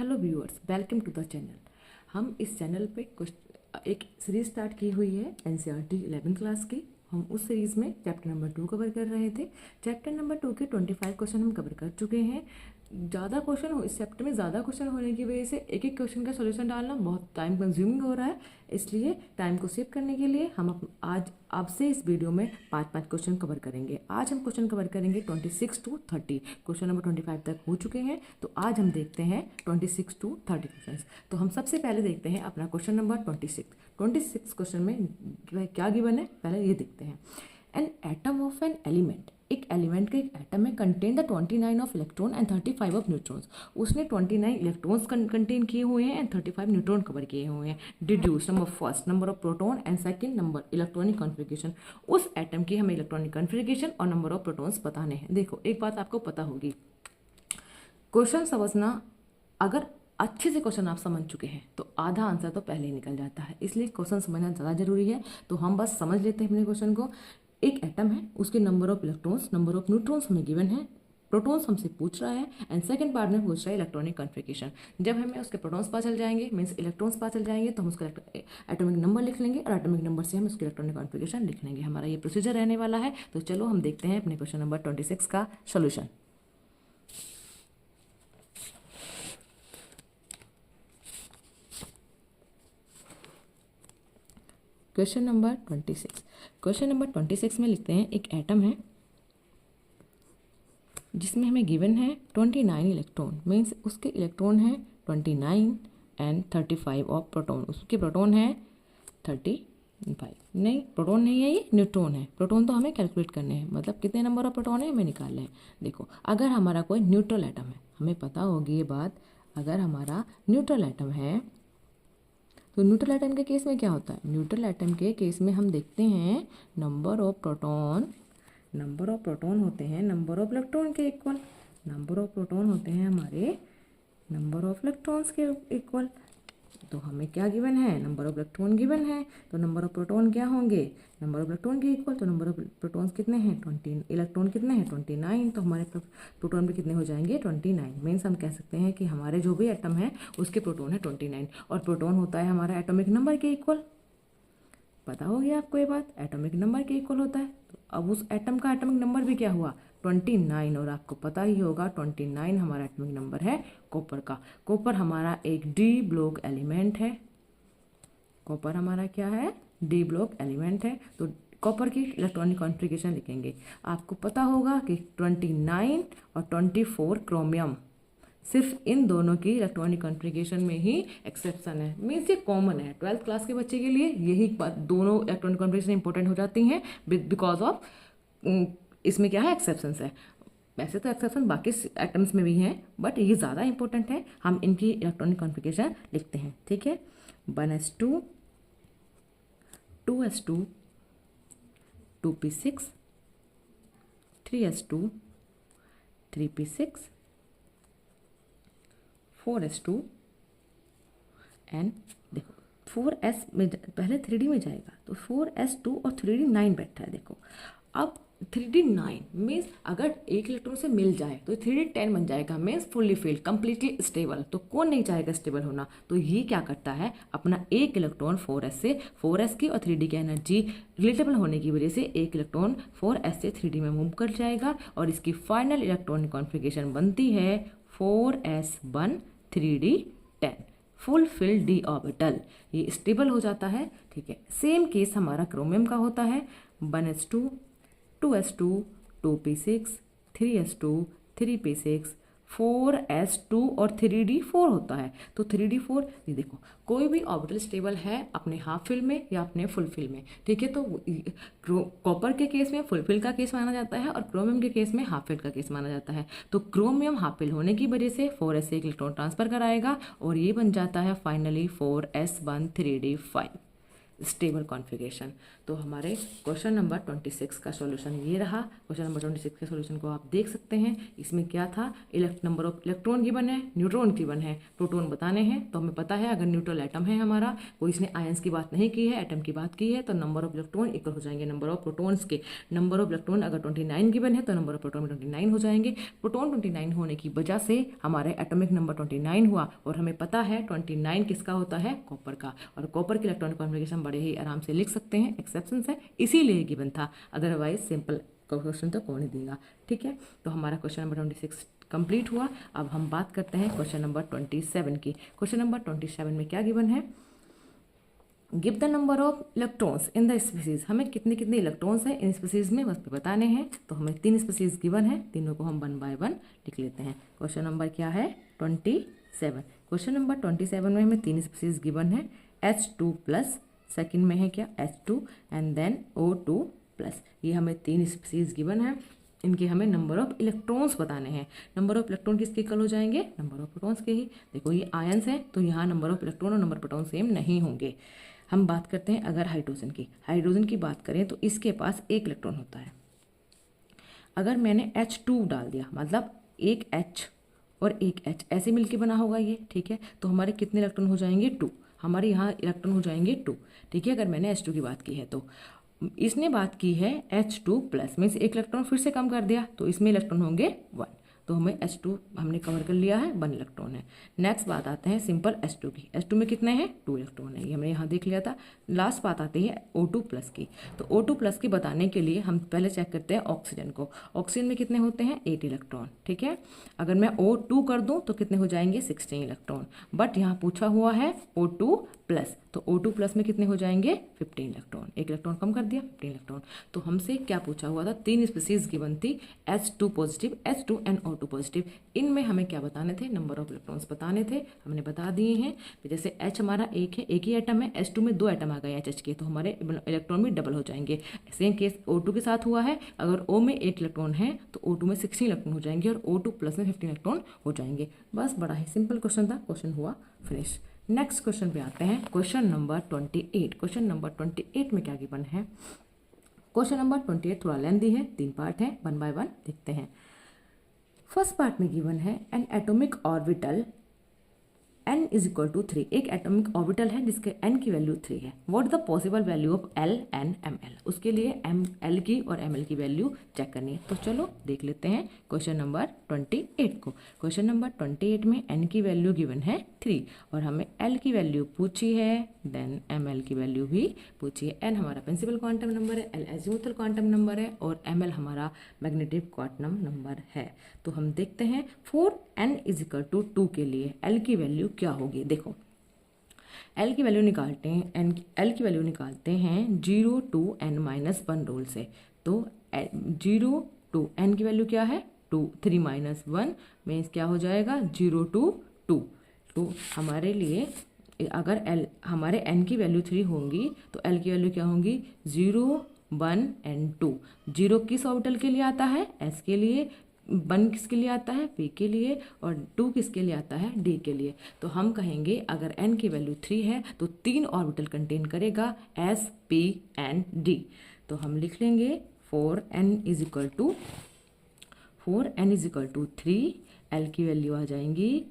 Hello viewers, welcome to the channel. हम इस channel पे कुछ एक सीरीज स्टार्ट की हुई है एनसीईआरटी 11th क्लास की। हम उस सीरीज़ में चैप्टर नंबर 2 कवर कर रहे थे। चैप्टर नंबर 2 के 25 क्वेश्चन हम कवर कर चुके हैं। ज़्यादा क्वेश्चन हो इस चैप्टर में, ज़्यादा क्वेश्चन होने की वजह से एक एक क्वेश्चन का सॉल्यूशन डालना बहुत टाइम कंज्यूमिंग हो रहा है। इसलिए टाइम को सेव करने के लिए हम आज आपसे इस वीडियो में 5-5 क्वेश्चन कवर करेंगे। आज हम क्वेश्चन कवर करेंगे 26 टू 30। क्वेश्चन नंबर 25 तक हो चुके हैं, तो आज हम देखते हैं 26 टू 30 क्वेश्चन। तो हम सबसे पहले देखते हैं अपना क्वेश्चन नंबर 26 क्वेश्चन में क्या गिवन है, पहले ये देखते हैं। An atom of an element, एक एलिमेंट का एक एटम में contain the 29 of electron and 35 of neutrons. उसने 29 इलेक्ट्रॉन्स कंटेन किए हुए हैं एंड 35 न्यूट्रॉन कवर किए हुए हैं। Deduce number first, number of proton and second number electronic configuration. उस एटम की हमें इलेक्ट्रॉनिक कॉन्फ़िगरेशन और नंबर ऑफ प्रोटॉन्स बताने हैं। देखो, एक बात आपको पता होगी, क्वेश्चन समझना, अगर अच्छे से क्वेश्चन आप समझ चुके हैं तो आधा आंसर तो पहले ही निकल जाता है। इसलिए क्वेश्चन समझना ज़्यादा जरूरी है। तो हम बस समझ लेते हैं अपने क्वेश्चन को। एक एटम है, उसके number of electrons, number of neutrons हमें गिवन है, प्रोटॉन्स हमसे पूछ रहा है एंड सेकंड पार्ट में पूछ रहा है इलेक्ट्रॉनिक कॉन्फ़िगरेशन। जब हमें उसके प्रोटॉन्स पता चल जाएंगे, मीन्स इलेक्ट्रॉन्स पता चल जाएंगे, तो हम उसका एटॉमिक नंबर लिख लेंगे और एटॉमिक नंबर से हम उसके इलेक्ट्रॉनिक कॉन्फ़िगरेशन लिख लेंगे। हमारा ये प्रोसीजर रहने वाला है। तो चलो हम देखते हैं अपने क्वेश्चन नंबर 26 का सोल्यूशन। क्वेश्चन नंबर 26 में लिखते हैं, एक एटम है जिसमें हमें गिवन है 29 इलेक्ट्रॉन, मीन्स उसके इलेक्ट्रॉन है 29 एंड 35 ऑफ प्रोटॉन। उसके प्रोटॉन है 35, नहीं प्रोटॉन नहीं है, ये न्यूट्रॉन है। प्रोटॉन तो हमें कैलकुलेट करने हैं, मतलब कितने नंबर ऑफ प्रोटॉन है हमें निकालने हैं। देखो, अगर हमारा कोई न्यूट्रल एटम है, हमें पता होगी ये बात, अगर हमारा न्यूट्रल एटम है तो न्यूट्रल एटम के केस में क्या होता है, न्यूट्रल एटम के केस में हम देखते हैं नंबर ऑफ प्रोटॉन होते हैं नंबर ऑफ इलेक्ट्रॉन के इक्वल। नंबर ऑफ प्रोटॉन होते हैं हमारे नंबर ऑफ इलेक्ट्रॉन्स के इक्वल। तो हमें क्या गिवन है, नंबर ऑफ इलेक्ट्रॉन गिवन है, तो नंबर ऑफ प्रोटॉन क्या होंगे, नंबर ऑफ इलेक्ट्रॉन के इक्वल। तो नंबर ऑफ प्रोटॉन्स कितने हैं, 20, इलेक्ट्रॉन कितने हैं 29, तो हमारे प्रोटॉन भी कितने हो जाएंगे 29। मीन्स हम कह सकते हैं कि हमारे जो भी एटम है उसके प्रोटॉन है 29 और प्रोटॉन होता है हमारा एटॉमिक नंबर के इक्वल। पता हो गया आपको ये बात, एटॉमिक नंबर के इक्वल होता है। तो अब उस एटम का एटॉमिक नंबर भी क्या हुआ 29, और आपको पता ही होगा 29 हमारा एटॉमिक नंबर है कॉपर का। कॉपर हमारा एक डी ब्लॉक एलिमेंट है। कॉपर हमारा क्या है, डी ब्लॉक एलिमेंट है। तो कॉपर की इलेक्ट्रॉनिक कॉन्फ़िगरेशन लिखेंगे। आपको पता होगा कि 29 और 24 क्रोमियम, सिर्फ इन दोनों की इलेक्ट्रॉनिक कॉन्फ़िगरेशन में ही एक्सेप्शन है। मीन्स ये कॉमन है 12th क्लास के बच्चे के लिए, यही बात, दोनों इलेक्ट्रॉनिक कॉन्फ़िगरेशन इंपॉर्टेंट हो जाती हैं बिकॉज ऑफ इसमें क्या है, एक्सेप्शंस है। वैसे तो एक्सेप्शन बाकी एटम्स में भी हैं, बट ये ज़्यादा इंपॉर्टेंट है। हम इनकी इलेक्ट्रॉनिक कॉन्फ़िगरेशन लिखते हैं, ठीक है। 1s2, 2s2, 2p6, 3s2, 3p6, 4s2 and देखो 4s में पहले 3d में जाएगा, तो 4s2 और 3d 9 बैठा है। देखो, अब 3d 9 मीन्स अगर एक इलेक्ट्रॉन से मिल जाए तो 3d 10 बन जाएगा, means fully filled, completely stable. तो कौन नहीं चाहेगा स्टेबल होना, तो ये क्या करता है, अपना एक इलेक्ट्रॉन 4s से 4s की और 3d की एनर्जी रिलेटेबल होने की वजह से एक इलेक्ट्रॉन 4s से 3d में मूव कर जाएगा और इसकी फाइनल इलेक्ट्रॉनिक कॉन्फ़िगरेशन बनती है 4s1 3d 10, full fill d orbital. ये स्टेबल हो जाता है, ठीक है। सेम केस हमारा क्रोमियम का होता है। 1s2, 2s2, 2p6, 3s2, 3p6, 4s2 और 3d 4 होता है। तो 3d 4, ये देखो, कोई भी ऑर्बिटल स्टेबल है अपने हाफ फिल में या अपने फुल फिल में, ठीक है। तो कॉपर के केस में फुल फिल का केस माना जाता है और क्रोमियम के केस में हाफ फिल का केस माना जाता है। तो क्रोमियम हाफ फिल होने की वजह से 4s से एक इलेक्ट्रॉन ट्रांसफर कराएगा और ये बन जाता है finally 4s1 3d 5। Stable configuration. तो हमारे क्वेश्चन नंबर 26 का सॉल्यूशन ये रहा। क्वेश्चन नंबर 26 के सॉल्यूशन को आप देख सकते हैं। इसमें क्या था, नंबर ऑफ इलेक्ट्रॉन गिवन है, न्यूट्रॉन गिवन है, प्रोटॉन बताने हैं। तो हमें पता है अगर न्यूट्रल एटम है हमारा, कोई इसने आयंस की बात नहीं की है, एटम की बात की है, तो नंबर ऑफ इलेक्ट्रॉन इक्वल हो जाएंगे नंबर ऑफ प्रोटॉन्स के। नंबर ऑफ इलेक्ट्रॉन अगर 29 गिवन है तो नंबर ऑफ प्रोटॉन 29 हो जाएंगे। प्रोटॉन 29 होने की वजह से हमारे एटॉमिक नंबर 29 हुआ। और हमें पता है 29 किसका होता है, कॉपर का। और कॉपर की इलेक्ट्रॉनिक कॉन्फ़िगरेशन बड़े ही आराम से लिख सकते हैं, एक्सेप्शंस है इसीलिए गिवन था, अदरवाइज सिंपल क्वेश्चन तो कौन ही देगा। ठीक है, तो हमारा क्वेश्चन नंबर 26 कंप्लीट हुआ। अब हम बात करते हैं क्वेश्चन नंबर 27 की। क्वेश्चन नंबर 27 में क्या गिवन है, give the number of electrons in the species. हमें कितने कितने इलेक्ट्रॉन्स हैं इन स्पीसीज में बस बताने हैं। तो हमें 3 स्पीसीज गिवन है, तीनों को हम 1 बाय 1 लिख लेते हैं। क्वेश्चन नंबर क्या है, 27। क्वेश्चन नंबर 27 में हमें 3 स्पीसीज गिवन है, H2+, सेकेंड में है क्या H2 एंड देन O2+। ये हमें 3 स्पीसीज गिवन है, इनके हमें नंबर ऑफ इलेक्ट्रॉन्स बताने हैं। नंबर ऑफ इलेक्ट्रॉन किसके इक्वल हो जाएंगे, नंबर ऑफ प्रोटॉन्स के ही। देखो ये आयंस है तो यहाँ नंबर ऑफ इलेक्ट्रॉन और नंबर प्रोटॉन सेम नहीं होंगे। हम बात करते हैं अगर हाइड्रोजन की बात करें तो इसके पास 1 इलेक्ट्रॉन होता है। अगर मैंने H2 डाल दिया, मतलब एक H और एक H ऐसे मिलके बना होगा ये, ठीक है, तो हमारे कितने इलेक्ट्रॉन हो जाएंगे, 2। हमारे यहाँ इलेक्ट्रॉन हो जाएंगे 2, ठीक है, अगर मैंने H2 की बात की है तो। इसने बात की है H2+, में से 1 इलेक्ट्रॉन फिर से कम कर दिया तो इसमें इलेक्ट्रॉन होंगे 1। तो हमें H2 हमने कवर कर लिया है, 1 इलेक्ट्रॉन है। नेक्स्ट बात आते हैं सिंपल H2 की। H2 में कितने हैं, 2 इलेक्ट्रॉन है, ये हमने यहाँ देख लिया था। लास्ट बात आती है O2+ की। तो O2+ की बताने के लिए हम पहले चेक करते हैं ऑक्सीजन को। ऑक्सीजन में कितने होते हैं, 8 इलेक्ट्रॉन, ठीक है। अगर मैं O2 कर दूं तो कितने हो जाएंगे, 16 इलेक्ट्रॉन। बट यहाँ पूछा हुआ है O2+, तो O2+ में कितने हो जाएंगे, 15 इलेक्ट्रॉन। 1 इलेक्ट्रॉन कम कर दिया, 15 इलेक्ट्रॉन। तो हमसे क्या पूछा हुआ था, 3 स्पीसीज गिवन थी, H2+, H2 एंड O2+। इनमें हमें क्या बताने थे, नंबर ऑफ इलेक्ट्रॉन्स बताने थे, हमने बता दिए हैं। जैसे H हमारा 1 है, एक ही एटम है, H2 में 2 एटम आ गए HH के, तो हमारे इलेक्ट्रॉन भी डबल हो जाएंगे। सेम केस O2 के साथ हुआ है, अगर O में 1 इलेक्ट्रॉन है तो O2 में 16 इलेक्ट्रॉन हो जाएंगे और O2+ में 15 इलेक्ट्रॉन हो जाएंगे। बस बड़ा ही सिंपल क्वेश्चन था, क्वेश्चन हुआ फिनिश। नेक्स्ट क्वेश्चन पे आते हैं, क्वेश्चन नंबर 28। क्वेश्चन नंबर 28 में क्या गिवन है, क्वेश्चन नंबर 28 थोड़ा लेंथी है, 3 पार्ट है, 1 बाय 1 देखते हैं। फर्स्ट पार्ट में गिवन है an atomic orbital n is equal to 3। एक एटॉमिक ऑर्बिटल है जिसके n की वैल्यू 3 है। What the possible value of L N ML। उसके लिए L की और ML की वैल्यू चेक करनी है। तो चलो देख लेते हैं क्वेश्चन नंबर 28 को। क्वेश्चन नंबर 28 में n की वैल्यू गिवन है 3 और हमें L की वैल्यू पूछी है, देन ML की वैल्यू भी पूछी है। n हमारा प्रिंसिपल क्वांटम नंबर है, L एजीमुथल क्वांटम नंबर है और ML हमारा मैग्नेटिक क्वांटम नंबर है। तो हम देखते हैं for n is equal to 2 के लिए L की वैल्यू क्या होगी। देखो L की वैल्यू निकालते हैं, L की वैल्यू निकालते हैं 0 to n-1 रूल से। तो 0 to n की वैल्यू क्या है, 2, 3 - 1 मीन्स क्या हो जाएगा, 0 to 2। तो हमारे लिए अगर हमारे n की वैल्यू 3 होंगी तो L की वैल्यू क्या होंगी, 0, 1 एंड 2। 0 किस ऑर्बिटल के लिए आता है, S के लिए, 1 किसके लिए आता है, P के लिए, और 2 किसके लिए आता है, D के लिए। तो हम कहेंगे अगर n की वैल्यू 3 है तो 3 ऑर्बिटल कंटेन करेगा S, P एंड D। तो हम लिख लेंगे for n is equal to 3, L की वैल्यू आ जाएंगी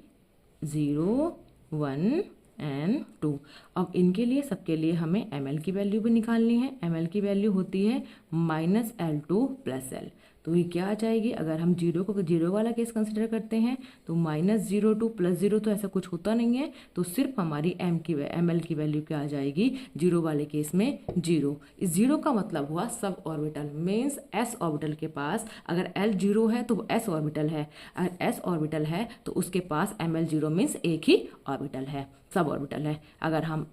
0, 1 एंड 2। अब इनके लिए सबके लिए हमें ML की वैल्यू भी निकालनी है। ML की वैल्यू होती है -L2 + L। तो ये क्या आ जाएगी, अगर हम 0 को 0 वाला केस कंसिडर करते हैं तो -0 to +0 तो ऐसा कुछ होता नहीं है। तो सिर्फ हमारी ML की वैल्यू क्या आ जाएगी, 0 वाले केस में 0। इस 0 का मतलब हुआ sub orbital, means S orbital के पास अगर L 0 है तो S ऑर्बिटल है, अगर S ऑर्बिटल है तो उसके पास ML 0 मीन्स एक ही ऑर्बिटल है, सब ऑर्बिटल है। अगर हम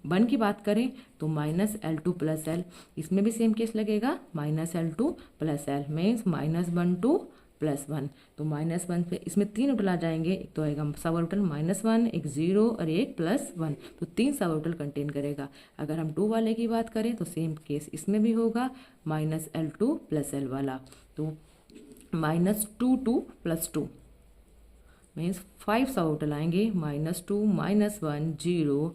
1 की बात करें तो -L2 + L, इसमें भी सेम केस लगेगा, -L2 + L मीन्स -1 to +1। तो -1 पे इसमें 3 ऑर्बिटल आ जाएंगे, एक तो आएगा सब ऑर्बिटल -1, एक 0 और एक +1, तो 3 सब ऑर्बिटल कंटेन करेगा। अगर हम 2 वाले की बात करें तो सेम केस इसमें भी होगा, -L2 + L वाला, तो -2 to +2 मीन्स 5 सब ऑर्बिटल आएंगे, -2, -1, 0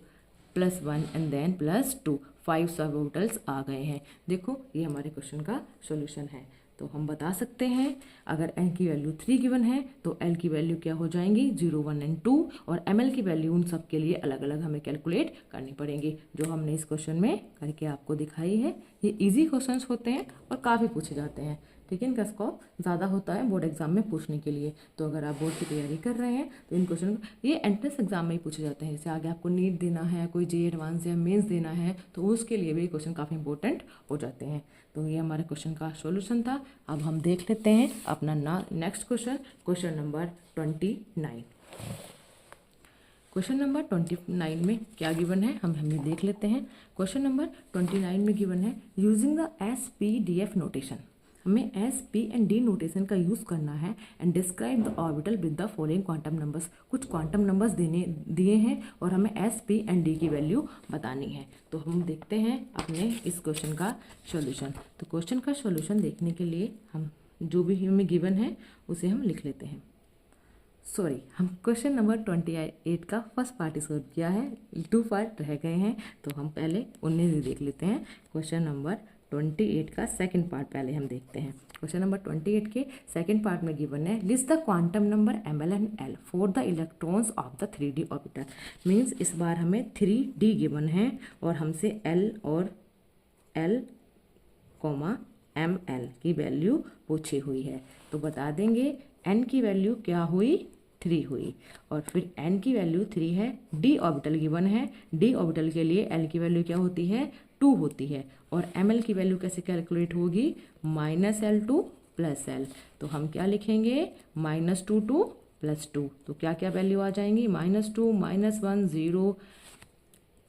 +1 एंड देन +2, 5 सब ऑर्बिटल्स आ गए हैं। देखो ये हमारे क्वेश्चन का सॉल्यूशन है। तो हम बता सकते हैं अगर n की वैल्यू 3 गिवन है तो l की वैल्यू क्या हो जाएंगी 0, 1 एंड 2, और ml की वैल्यू उन सब के लिए अलग अलग हमें कैलकुलेट करनी पड़ेंगी, जो हमने इस क्वेश्चन में करके आपको दिखाई है। ये इजी क्वेश्चंस होते हैं और काफ़ी पूछे जाते हैं, ठीक है। इनका स्कोप ज़्यादा होता है बोर्ड एग्जाम में पूछने के लिए। तो अगर आप बोर्ड की तैयारी कर रहे हैं तो इन क्वेश्चन ये एंट्रेंस एग्जाम में ही पूछे जाते हैं। जैसे आगे आपको नीट देना है, कोई जे एडवांस या मेंस देना है, तो उसके लिए भी क्वेश्चन काफ़ी इंपॉर्टेंट हो जाते हैं। तो ये हमारे क्वेश्चन का सॉल्यूशन था। अब हम देख लेते हैं अपना next question number 29। Question number 29 में क्या गिवन है हम देख लेते हैं। क्वेश्चन नंबर 29 में गिवन है यूजिंग द SPDF नोटेशन। हमें SP एंड D नोटेशन का यूज़ करना है and describe the orbital with the following quantum numbers. कुछ क्वांटम नंबर्स दिए हैं और हमें SP एंड D की वैल्यू बतानी है। तो हम देखते हैं अपने इस क्वेश्चन का सॉल्यूशन। तो क्वेश्चन का सॉल्यूशन देखने के लिए हम जो भी हमें गिवन है उसे हम लिख लेते हैं। हम क्वेश्चन नंबर 28 का फर्स्ट पार्ट सॉल्व किया है, 2 पार्ट रह गए हैं, तो हम पहले उन्हें भी देख लेते हैं। क्वेश्चन नंबर 28 का सेकंड पार्ट पहले हम देखते हैं। क्वेश्चन नंबर 28 के सेकंड पार्ट में गिवन है list the quantum number ml and l for the electrons of the 3D orbital. Means इस बार हमें 3D गिवन है और हमसे l और l, ml की वैल्यू पूछी हुई है। तो बता देंगे n की वैल्यू क्या हुई 3 हुई, और फिर n की वैल्यू 3 है। d ऑर्बिटल गिवन है, d ऑर्बिटल के लिए l की वैल्यू क्या होती है 2 होती है, और ml की वैल्यू कैसे कैलकुलेट होगी -L2 + L। तो हम क्या लिखेंगे -2 2 +2। तो क्या क्या वैल्यू आ जाएंगी -2 -1 0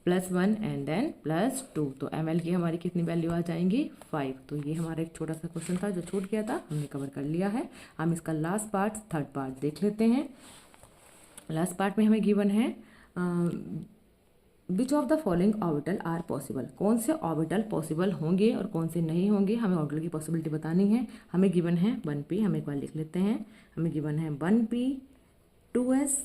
+1 एंड देन +2। तो ml की हमारी कितनी वैल्यू आ जाएंगी 5। तो ये हमारा एक छोटा सा क्वेश्चन था जो छूट गया था, हमने कवर कर लिया है। हम इसका लास्ट पार्ट थर्ड पार्ट देख लेते हैं। लास्ट पार्ट में हमें गिवन है which of the following orbital are possible. कौन से ऑर्बिटल पॉसिबल होंगे और कौन से नहीं होंगे, हमें ऑर्बिटल की पॉसिबिलिटी बतानी है। हमें गिवन है 1p, हम एक बार लिख लेते हैं। हमें गिवन है 1p 2s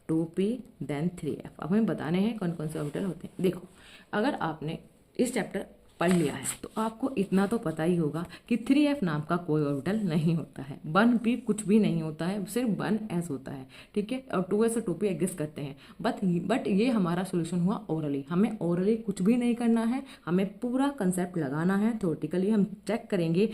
2p then 3f। अब हमें बताने हैं कौन कौन से ऑर्बिटल होते हैं। देखो अगर आपने इस चैप्टर पढ़ लिया है तो आपको इतना तो पता ही होगा कि 3f नाम का कोई ऑर्बिटल नहीं होता है, 1p कुछ भी नहीं होता है, सिर्फ 1s होता है, ठीक है। और 2s और 2p एग्जिस्ट करते हैं, बट ये हमारा सोल्यूशन हुआ ओरली। हमें ओरली कुछ भी नहीं करना है, हमें पूरा कंसेप्ट लगाना है। थ्योरेटिकली हम चेक करेंगे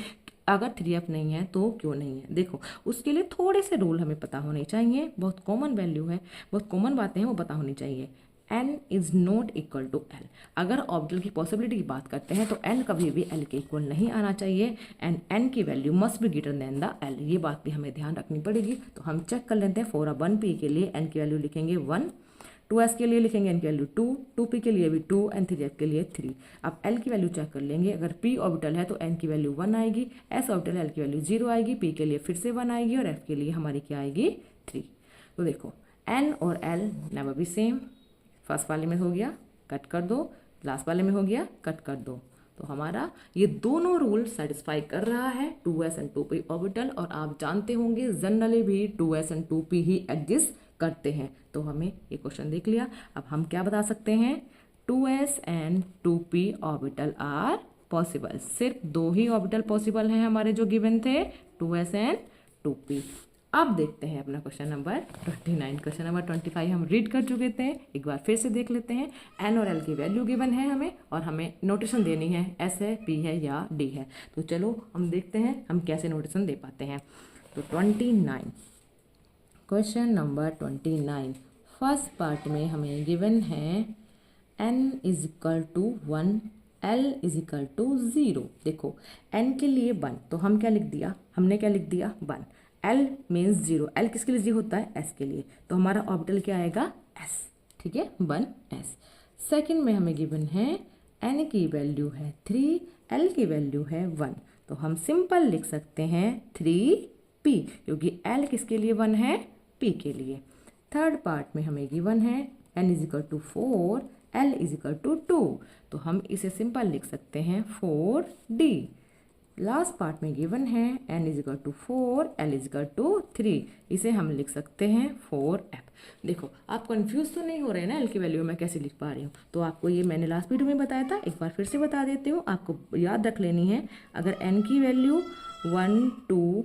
अगर 3f नहीं है तो क्यों नहीं है। देखो उसके लिए थोड़े से रूल हमें पता होने चाहिए, बहुत कॉमन वैल्यू है, बहुत कॉमन बातें हैं वो पता होनी चाहिए। n is not equal to l। अगर ऑर्बिटल की पॉसिबिलिटी की बात करते हैं तो n कभी भी l के इक्वल नहीं आना चाहिए, एंड n की value must be greater than the l। ये बात भी हमें ध्यान रखनी पड़ेगी। तो हम चेक कर लेते हैं। फॉर 1p के लिए n की वैल्यू लिखेंगे 1, 2s के लिए लिखेंगे n की वैल्यू 2, 2p के लिए भी 2 एंड 3f के लिए 3। अब l की वैल्यू चेक कर लेंगे। अगर p ऑर्बिटल है तो n की वैल्यू 1 आएगी, s ऑर्बिटल है l की वैल्यू 0 आएगी, p के लिए फिर से 1 आएगी और f के लिए हमारी क्या आएगी 3। तो देखो n और l never be same. First वाले में हो गया कट कर दो, लास्ट वाले में हो गया कट कर दो। तो हमारा ये दोनों रूल सेटिस्फाई कर रहा है 2s एंड 2p ऑर्बिटल, और आप जानते होंगे जनरली भी 2s and 2p he exist करते हैं। तो हमें ये क्वेश्चन देख लिया। अब हम क्या बता सकते हैं 2s and 2p orbital are possible. सिर्फ 2 ही ऑर्बिटल पॉसिबल हैं हमारे जो गिवन थे 2s एंड 2p। अब देखते हैं अपना क्वेश्चन नंबर 29। क्वेश्चन नंबर 25 हम रीड कर चुके थे, एक बार फिर से देख लेते हैं। n और l की वैल्यू गिवन है हमें, और हमें नोटेशन देनी है s है p है या d है। तो चलो हम देखते हैं हम कैसे नोटेशन दे पाते हैं। तो 29 क्वेश्चन नंबर 29 फर्स्ट पार्ट में हमें गिवन है n is equal to 1, l is equal to 0। देखो n के लिए 1, तो हम क्या लिख दिया, हमने क्या लिख दिया 1। l मीन्स 0, l किसके लिए 0 होता है s के लिए, तो हमारा ऑर्बिटल क्या आएगा s, ठीक है 1s। सेकंड में हमें गिवन है n की वैल्यू है 3, l की वैल्यू है 1, तो हम सिंपल लिख सकते हैं 3p, क्योंकि l किसके लिए 1 है p के लिए। थर्ड पार्ट में हमें गिवन है n is equal to 4, l is equal to 2, तो हम इसे सिंपल लिख सकते हैं 4d। लास्ट पार्ट में गिवन है n is equal to 4, l is equal to 3, इसे हम लिख सकते हैं 4f। देखो आप कंफ्यूज तो नहीं हो रहे ना l की वैल्यू मैं कैसे लिख पा रही हूँ, तो आपको ये मैंने लास्ट वीडियो में बताया था, एक बार फिर से बता देती हूँ, आपको याद रख लेनी है। अगर n की वैल्यू 1 2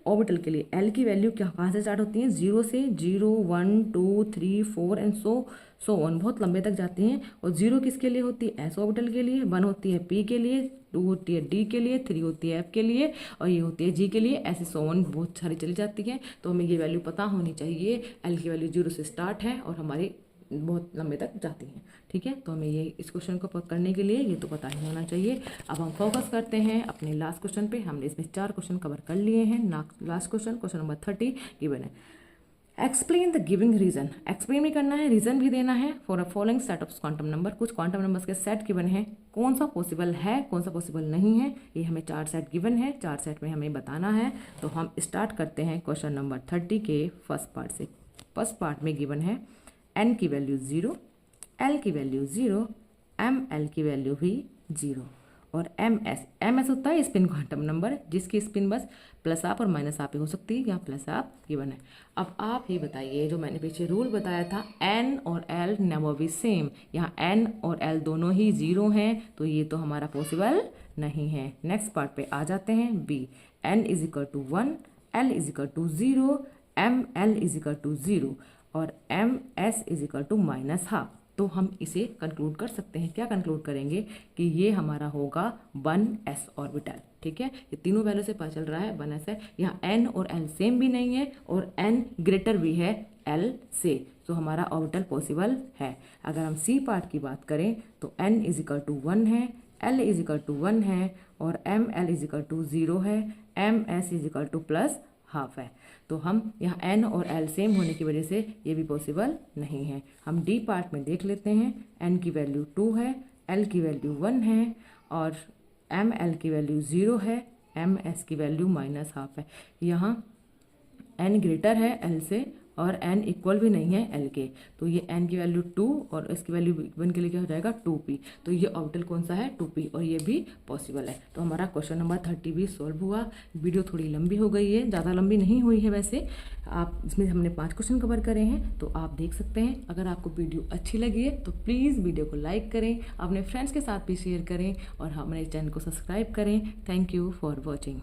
ऑर्बिटल के लिए l की वैल्यू कहाँ से स्टार्ट होती है, 0 से, 0 1 2 3 4 एंड सो ऑन, बहुत लंबे तक जाती हैं। और 0 किसके लिए होती है, s ऑर्बिटल के लिए, 1 होती है p के लिए, 2 होती है d के लिए, 3 होती है f के लिए, और ये होती है g के लिए, ऐसे सो ऑन बहुत सारी चली जाती हैं। तो हमें ये वैल्यू पता होनी चाहिए, l की वैल्यू 0 से स्टार्ट है और हमारी बहुत लंबे तक जाती हैं। ठीक है, तो हमें ये इस क्वेश्चन को करने के लिए ये तो पता ही होना चाहिए। अब हम फोकस करते हैं अपने लास्ट क्वेश्चन पे। हमने इसमें 4 क्वेश्चन कवर कर लिए हैं। लास्ट क्वेश्चन नंबर 30 गिवन है, explain the giving reason. Explain भी करना है, रीजन भी देना है for a following set of quantum number. कुछ क्वांटम नंबर्स के सेट गिवन है, कौन सा पॉसिबल है कौन सा पॉसिबल नहीं है, ये हमें 4 सेट गिवन है, 4 सेट में हमें बताना है। तो हम स्टार्ट करते हैं क्वेश्चन नंबर 30 के फर्स्ट पार्ट से। फर्स्ट पार्ट में गिवन है n की वैल्यू 0, l की वैल्यू 0, ml की वैल्यू भी 0 और ms होता है स्पिन क्वांटम नंबर, जिसकी स्पिन बस प्लस आप और माइनस आप ही हो सकती है, यहाँ प्लस आप गिवन है। अब आप ही बताइए, जो मैंने पीछे रूल बताया था n और l नेवर बी सेम, यहाँ n और l दोनों ही 0 हैं, तो ये तो हमारा पॉसिबल नहीं है। नेक्स्ट पार्ट पे आ जाते हैं, b n is equal to 1, l is equal to 0, ml is equal to 0 और ms is equal to minus half. तो हम इसे कंक्लूड कर सकते हैं, क्या कंक्लूड करेंगे कि ये हमारा होगा 1s ऑर्बिटल। ठीक है, ये तीनों वैल्यू से पता चल रहा है 1s है। यहाँ n और l सेम भी नहीं है और n ग्रेटर भी है l से, तो हमारा ऑर्बिटल पॉसिबल है। अगर हम सी पार्ट की बात करें तो n इज इक्वल टू 1 है, l इज इक्वल टू 1 है और ml इज इक्वल टू 0 है, ms is equal two plus half है। तो हम यहाँ n और l सेम होने की वजह से ये भी पॉसिबल नहीं है। हम डी पार्ट में देख लेते हैं, n की वैल्यू 2 है, l की वैल्यू 1 है और ml की वैल्यू 0 है, ms की वैल्यू माइनस हाफ है। यहाँ n ग्रेटर है l से और n इक्वल भी नहीं है l के, तो ये n की वैल्यू 2 और इसकी वैल्यू 1 के लिए क्या हो जाएगा 2p, तो ये ऑर्बिटल कौन सा है 2p और ये भी पॉसिबल है। तो हमारा क्वेश्चन नंबर 30 भी सॉल्व हुआ। वीडियो थोड़ी लंबी हो गई है, ज़्यादा लंबी नहीं हुई है वैसे, आप इसमें हमने 5 क्वेश्चन कवर करे हैं, तो आप देख सकते हैं। अगर आपको वीडियो अच्छी लगी है तो प्लीज़ वीडियो को लाइक करें, अपने फ्रेंड्स के साथ भी शेयर करें और हमारे चैनल को सब्सक्राइब करें। Thank you for watching.